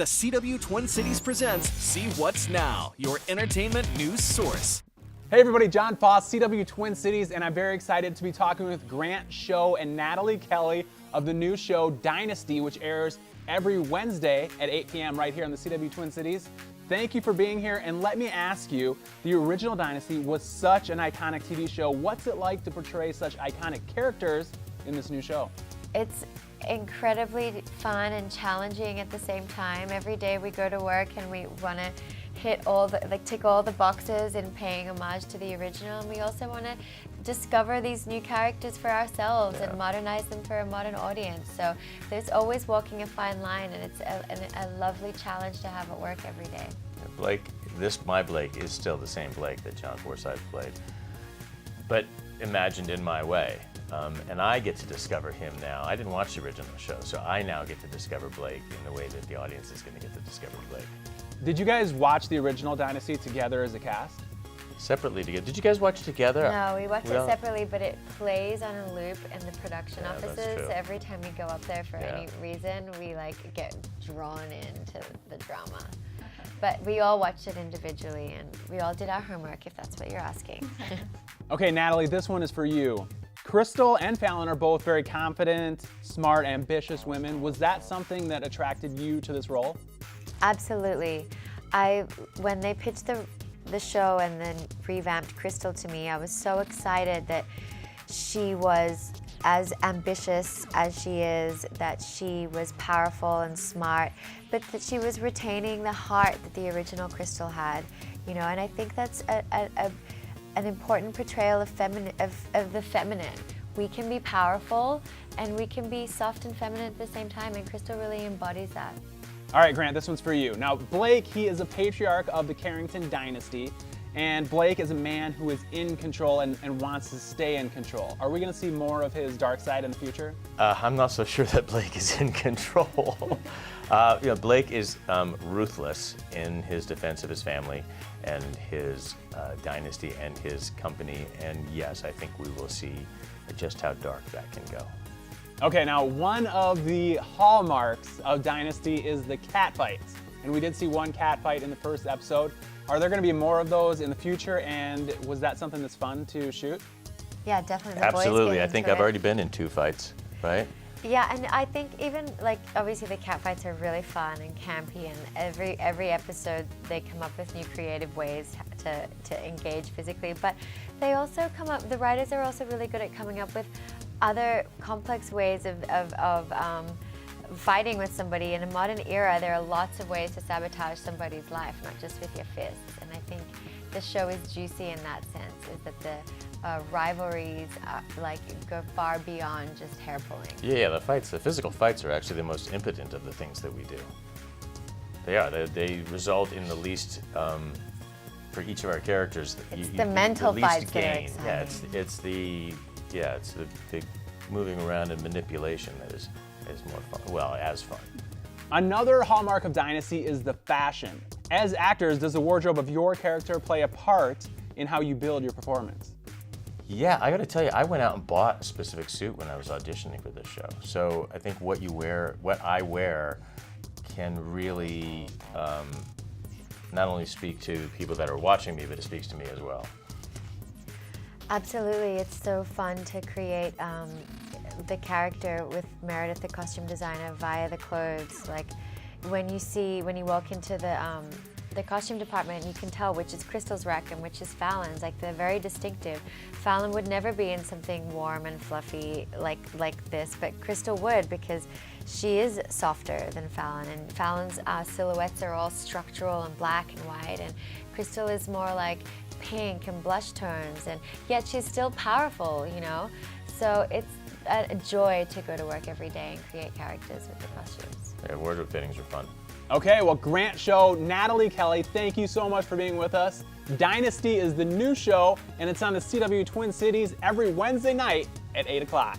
The CW Twin Cities presents See What's Now, your entertainment news source. Hey everybody, John Foss, CW Twin Cities, and I'm very excited to be talking with Grant Show and Nathalie Kelley of the new show DYNASTY, which airs every Wednesday at 8 p.m. right here on the CW Twin Cities. Thank you for being here, and let me ask you, the original Dynasty was such an iconic TV show. What's it like to portray such iconic characters in this new show? It's incredibly fun and challenging at the same time. Every day we go to work and we want to tick all the boxes in paying homage to the original, and we also want to discover these new characters for ourselves and modernize them for a modern audience. So there's always walking a fine line, and it's a lovely challenge to have at work every day. Blake, my Blake is still the same Blake that John Forsythe played, but imagined in my way. And I get to discover him now. I didn't watch the original show, so I now get to discover Blake in the way that the audience is going to get to discover Blake. Did you guys watch the original Dynasty together as a cast? Separately together. Did you guys watch it together? No, we watch it separately, but it plays on a loop in the production offices. That's true. Every time we go up there for any reason, we get drawn into the drama. But we all watched it individually, and we all did our homework, if that's what you're asking. Okay, Nathalie, this one is for you. Crystal and Fallon are both very confident, smart, ambitious women. Was that something that attracted you to this role? Absolutely. When they pitched the show and then revamped Crystal to me, I was so excited that she was as ambitious as she is, that she was powerful and smart, but that she was retaining the heart that the original Crystal had. And I think that's an important portrayal of the feminine. We can be powerful and we can be soft and feminine at the same time, and Crystal really embodies that. All right, Grant, this one's for you. Now, Blake, he is a patriarch of the Carrington dynasty, and Blake is a man who is in control and wants to stay in control. Are we going to see more of his dark side in the future? I'm not so sure that Blake is in control. Blake is ruthless in his defense of his family and his dynasty and his company, and yes, I think we will see just how dark that can go. Okay, now one of the hallmarks of Dynasty is the cat fights, and we did see one cat fight in the first episode. Are there going to be more of those in the future, and was that something that's fun to shoot? Yeah, definitely. Absolutely. I think I've already been in 2 fights, right? Yeah, and I think even obviously the cat fights are really fun and campy, and every episode they come up with new creative ways to engage physically, but they also the writers are also really good at coming up with other complex ways of fighting with somebody. In a modern era, there are lots of ways to sabotage somebody's life, not just with your fists. And I think the show is juicy in that sense, is that the rivalries go far beyond just hair pulling. Yeah, the physical fights are actually the most impotent of the things that we do. They are. They result in the least, for each of our characters. It's the mental fights that are exciting. Yeah, it's the big moving around and manipulation that is more fun. Well, as fun. Another hallmark of Dynasty is the fashion. As actors, does the wardrobe of your character play a part in how you build your performance? Yeah, I got to tell you, I went out and bought a specific suit when I was auditioning for this show. So I think what I wear, can really not only speak to people that are watching me, but it speaks to me as well. Absolutely, it's so fun to create the character with Meredith, the costume designer, via the clothes. When you walk into the costume department, you can tell which is Crystal's rec and which is Fallon's. They're very distinctive. Fallon would never be in something warm and fluffy like this, but Crystal would, because she is softer than Fallon, and Fallon's silhouettes are all structural and black and white, and Crystal is more like pink and blush tones, and yet she's still powerful, So it's a joy to go to work every day and create characters with the costumes. Yeah, wardrobe fittings are fun. Okay, well, Grant Show, Nathalie Kelley, thank you so much for being with us. Dynasty is the new show, and it's on the CW Twin Cities every Wednesday night at 8 o'clock.